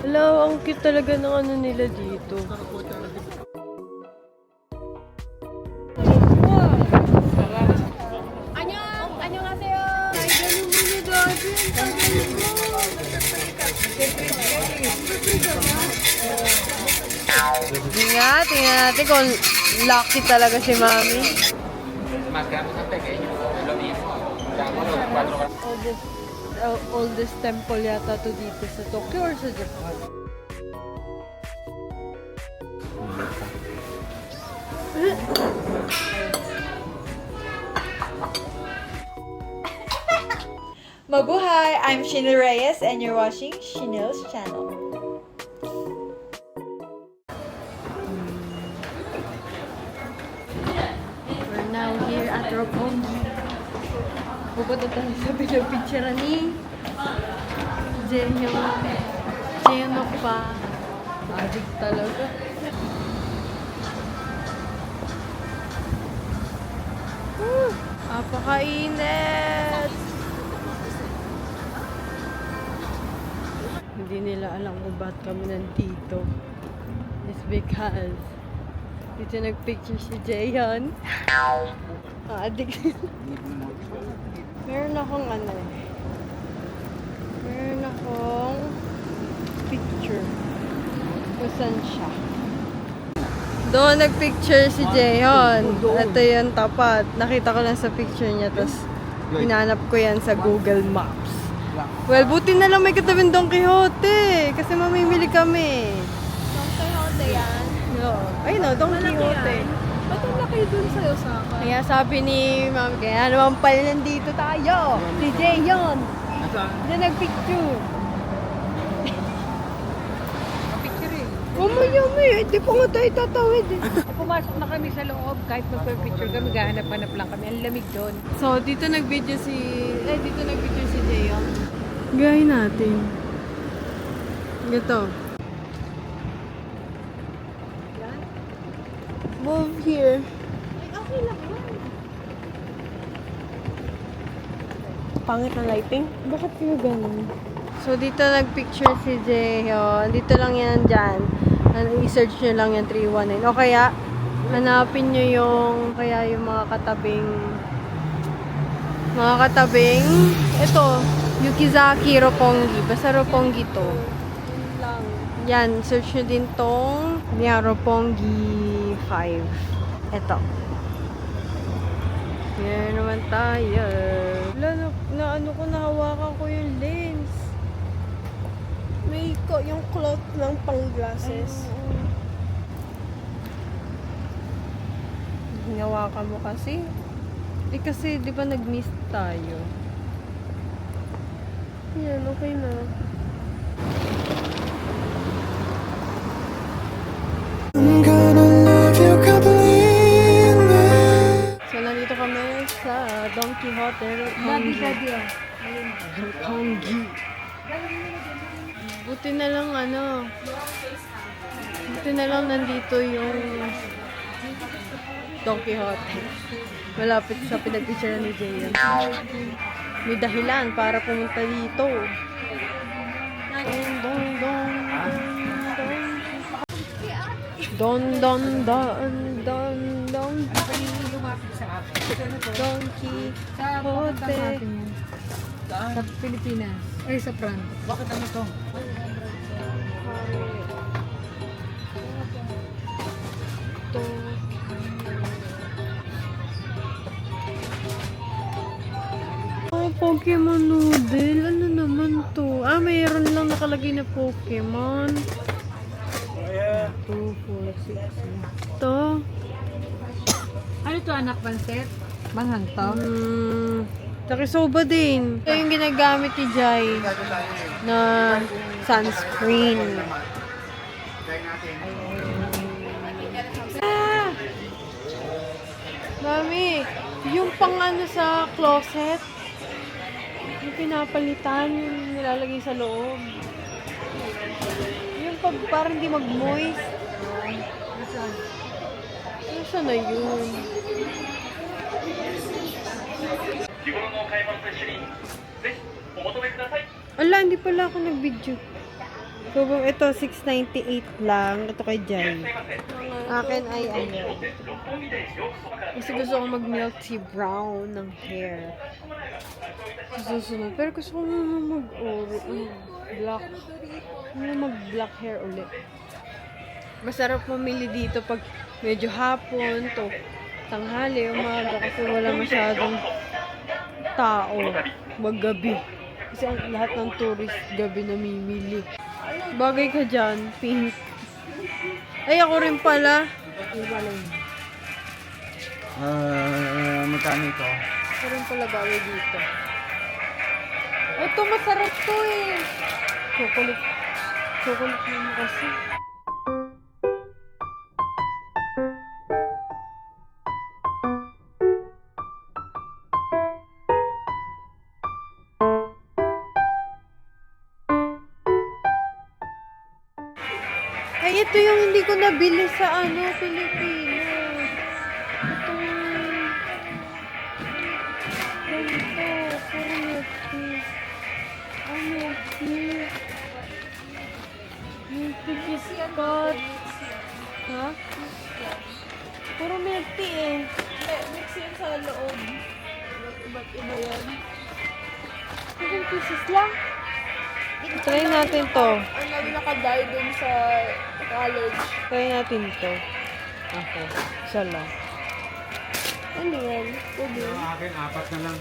Hello, ang cute talaga ng ano nila dito. 안녕하세요. Ay, ganun mo na dati. Ang tagal mo. Tingnan natin kung lucky talaga si Mami. Más grande es pequeño, es lo mismo. Damos los 4 Oldest temple yata to dito sa Tokyo or sa Japan? Mabuhay! I'm Shinil Reyes and you're watching Shinil's channel. We're now here at Roppongi. Pupunta tayo sa pinapicture ni Jehyong pa. Adik talaga. Apakainit! Hindi nila alam kung ba't kami nandito. It's because dito nagpicture si Jaehyun. Adik. Meron akong ano eh. Meron akong picture. Kung saan siya. Doon nagpicture si Jaehyun. Ito yung tapat. Nakita ko lang sa picture niya. Tapos hinanap ko yan sa Google Maps. Well, buti na lang may katabing Don Quixote. Kasi mamimili kami. Don Quixote yan. Oo. Ay no, Don Quixote. Ba't ang laki dun sa Osaka? Kaya sabi ni Ma'am, kaya naman pala nandito tayo. Si Jaehyun. Diyan nagpicture. Umay, di pa nga tayo tatawid eh. Pumasok na kami sa loob, kahit magpapicture kami, gahanap-hanap lang kami. Ang lamig doon. So, dito nag-video dito nag-video si Jaehyun. Gayahin natin. Ito. Move here. Ay, okay lang yun. Pangit na lighting? Bakit kayo ganun? So, dito nag-picture si Jaehyun. Dito lang yan dyan. I-search nyo lang yung 319. O kaya, hanapin nyo yung mga katabing, ito, Yukizaki Roppongi. Basta Roppongi to. Yan, search nyo din tong Roppongi 5. Ito. Yan naman tayo. Wala, nahawakan ko yung lens. May yung cloth ng pang-glasses. Hinawakan mo kasi. Kasi di ba nag-miss tayo? Yan, okay na. So, nandito kami sa Don Quixote. Roppongi. Buti na lang nandito yung Don Quixote. Malapit sa pinagpicture ni Jaehyun. May dahilan para pumunta dito. Don Quixote. Sa Pilipinas. Ay, sa France. Bakit ano to? Pokemon noodle? Ano naman to? Mayroon lang nakalagay na Pokemon. 2, 4, 6. Ito. Ano to, anak pansit? Manghang to? Takisoba din. Ito yung ginagamit ni Jai na sunscreen. Mami, yung pang ano sa closet, yung pinapalitan, yung nilalagay sa loob. Yung pag parang hindi mag-moist. Ano siya na yun? Ala, hindi pala ako nag-video. Kubong ito, 698 lang. Ito kay Jai. Akin ay ano. Kasi gusto ko mag-milk tea brown ng hair. Susunod. Pero gusto ko naman mag-black. Mag-black hair ulit. Masarap mamili dito pag medyo hapon to tanghali, umaga kasi wala masyadong tao maggabi. Kasi lahat ng tourist gabi namimili. Bagay ka dyan, pink. Ay, ako rin pala. Magkano ito? Ako rin pala bagay dito. Ito, masarap to eh. Chocolate. Chocolate naman kasi. Ay, ito yung hindi ko nabili sa Pilipinas. Ito. Ganito. Puro milk tea. Milk tea. Milk tea biscuit. Ha? Puro milk tea eh. Mix yan sa loob. Iba't iba yan. 7 pieces lang. Try natin to. Ang lagi nakadye dun sa college. Try natin to. Ako. Isa lang. Ano yan? Pwede. Yung akin, 4 na lang.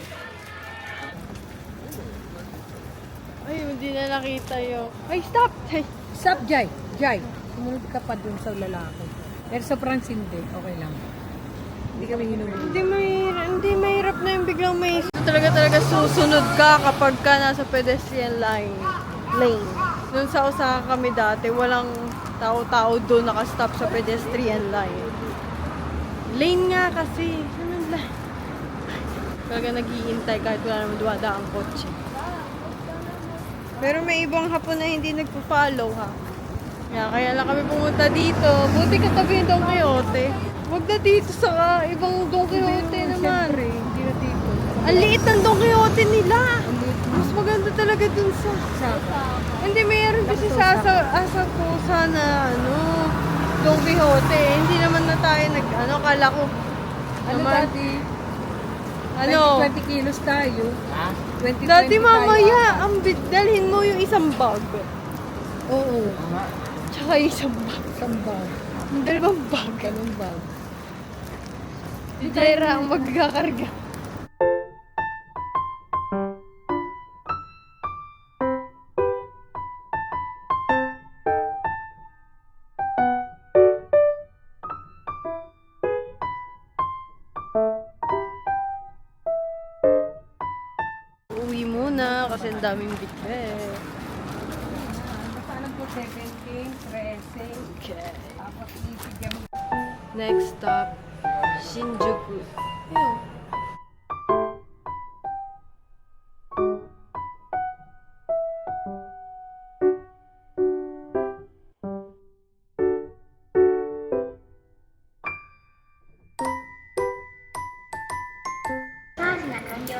Ay, hindi na nakita yung... Ay, stop! Ay, Stop, Jai. Jai, sumunod ka pa dun sa lalaki. Pero sa Franz hindi. Okay lang. Hindi kami hinumuli. hindi mahirap na yung biglang may... Talaga susunod ka kapag ka nasa pedestrian lane. Doon sa Osaka kami dati, walang tao-tao doon nakastop sa pedestrian line. Lane nga kasi. Anong lane? Talaga nag-iintay kahit wala naman duwada ang kotse. Pero may ibang hapon na hindi nagpo-follow ha. Kaya lang kami pumunta dito. Buti katabi yung Don Quixote. Huwag na dito sa ibang Don Quixote naman. Hindi na dito. Ang liit ng Don Quixote nila. Mas maganda talaga dun sa... Hindi, mayroon kasi sa Asakusa na Don Quixote. Hindi naman na tayo kala ko. Ano naman, dati? 20 kilos tayo. Ha? 20 dati tayo. mamaya, dalhin mo yung isang bag. Oo. Tsaka yung isang bag. Sambal. Yung dalawang bag. Ganun ba? Si Jaira ang magkakarga. Uwi muna kasi ang daming bitbit. Basta alam ko 17, 13. Okay. Tapos ibigyan mo. Next stop, Shinjuku. Ayun.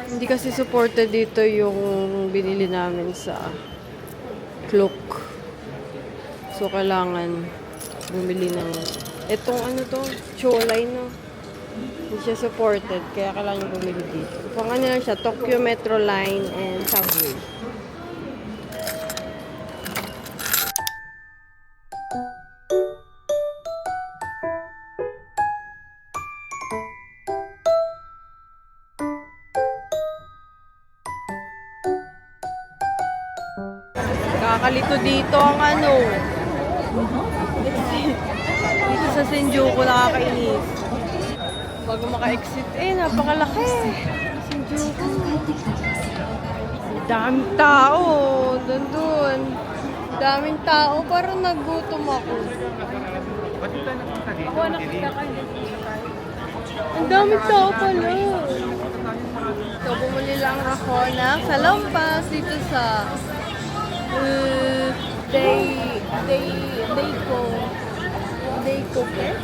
Hindi kasi supported dito yung binili namin sa Klook. So, kailangan bumili ng etong Cholay, no? Hindi siya supported, kaya kailangan bumili dito. Pang lang siya, Tokyo Metro Line and Subway. Kakalito dito ang dito sa Shinjuku, nakakainis. Bago maka-exit, napakalaki. Shinjuku. Daming tao. Doon. Daming tao. Parang nagutom ako. Ba't ito napunta dito? Ako nakita ka hindi. Ang daming tao pala. So, bumili lang ako ng salampas dito sa Dayco Fair.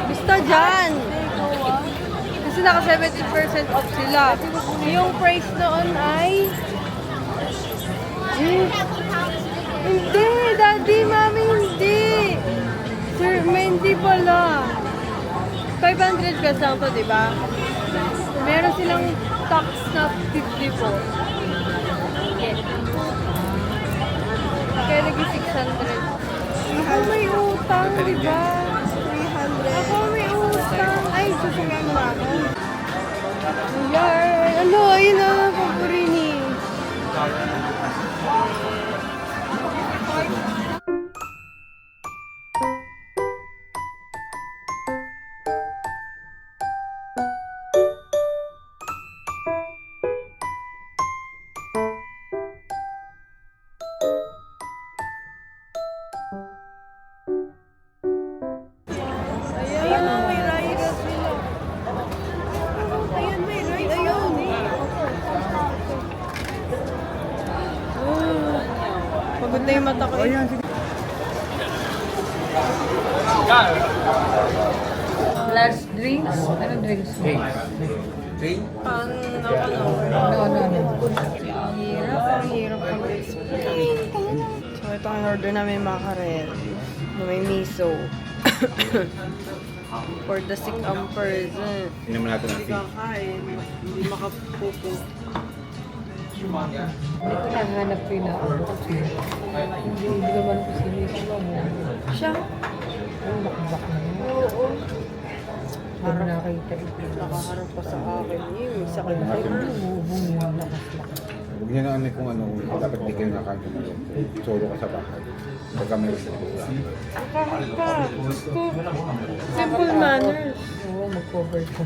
Basta dyan. Kasi naka 70% off sila. Yung price noon ay Hindi, daddy, mami, hindi. Sir, may hindi pala. 500 pesos lang to, di ba? Meron silang tax na 50 po. Kaya naging 600. Ako may utang, di ba? 300. Ako may utang. Ay, susungan mo na ako. Yay! Ano, ayun na, paborini. Ayan, may rice sila. Ayan, may rice. Ayun. Pagod na yung mata ko. Last drinks? Ano drinks mo? Pang ano. Ang hirap mag-explain. So, ito ang order namin makarel. Na may miso. For the sick person. Hindi naman natin Hindi kakain. Hindi makapupo. Ito naghanap ko na ako. Hindi naman ko sinisip mo. Siya? Ano nakabak na yun? Oo. Hindi nakita ito. Nakaharap pa sa akin. Yung sakit na yun. Umuubong yung lakas-lakas. Huwag niya na ano kung ano, dapat di kayo nakain kumain. Solo ka sa bahay. Pagka may Kahit pa. Simple manners. Oo, mag-cover ko.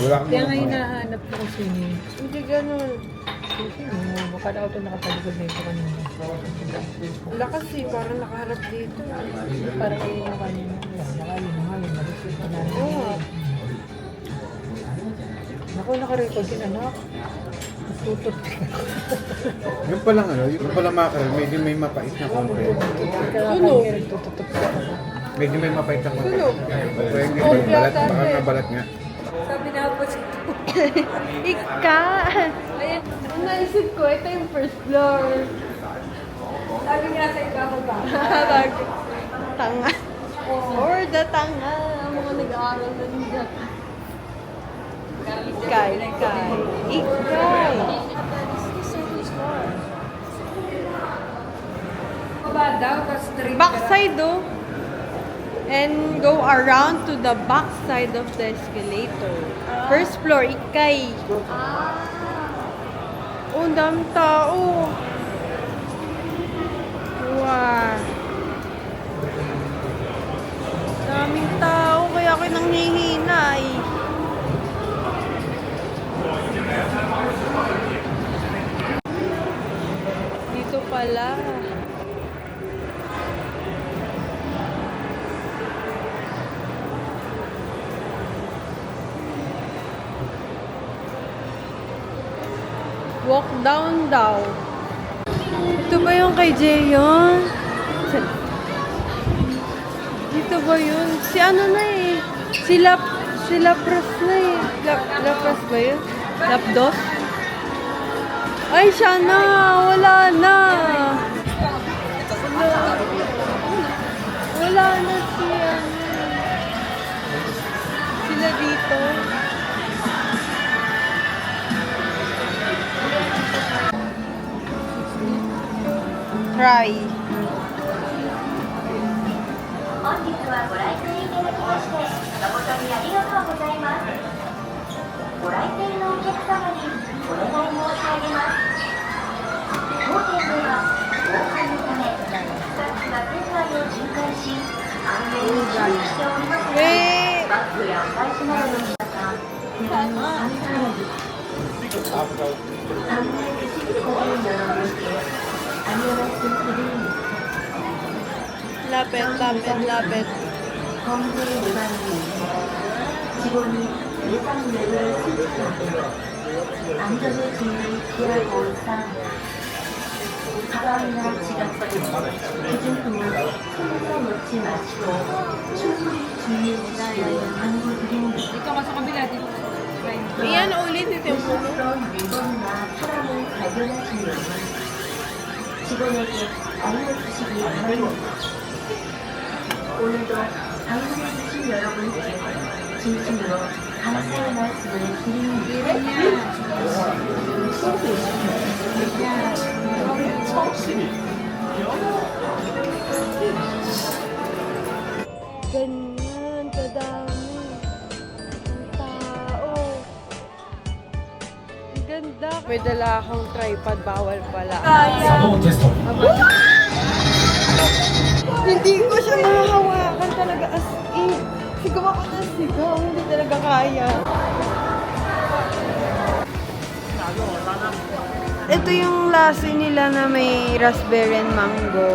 wala kang Kaya nga hinahanap ko kung sino yun. Hindi ganun. Sino? Baka daw ito nakatalikod na ito kanina. Wala kasi, parang nakaharap dito. Para kayo na kanina. Nakain na nga yun. Malisip ko na. Oo. Naku, nakarecord yun anak. Tutot. yung palang ano, yung palang makarel, medyo may mapait na konti. Sunog. Tututok. Medyo may mapait na konti. Sunog. Okay, Oh, balat, yata, baka eh. nabalat nga. Sabi na po si Ika! Ayan, ang naisip ko, ito yung first floor. Sabi nga sa iba ko ba? Tanga. Or the tanga. Ang mga nag-aaral na niya. Ikay. Baba daw, tapos straight Backside oh. And go around to the back side of the escalator. First floor, ikay. Oh, ang daming tao. Wow. Daming tao, kaya ako nanghihinay. Dito pala. Walk down daw. Ito ba yung kay Jayon? Dito ba yun? Si ano na eh. Si Lapras na eh. Lapras ba yun? Lapdos? Ay, siya na. Wala na. Wala na si ano. Sila dito. Try. 本日はご来店いただきまして誠にありがとうございます。ご来店のお客様にお願い申し上げます。当店では防犯のためスタッフが店内を巡回し安全に注意しておりますのでバッグやお財布などの皆さん手紙をお試されず安全にしてご利用の上でありがとうございます。 Lapit. 홈페이지 방문 직원이 예상 레벨을 수집하고 안전을 준비하고 있다. 가방이나 지갑 등 기준품은 손으로 놓지 마시고 충분히 주의해주시길 당부드립니다. Dito ka sa kabila dito. Iyan ulit ito yung 그런 물건이나 사람을 발견하시면 시골에게 아니면 주시기 바랍니다. 오늘도 방문해주신 여러분께 진심으로 감사의 말씀을 드립니다. Ganyan, kadami. Ang tao. Ang ganda. May dala akong tripod, bawal pala. Hindi ko siya mahahawakan talaga as in. Sigaw ako na sigaw, hindi talaga kaya. Ito yung lassi nila na may raspberry and mango.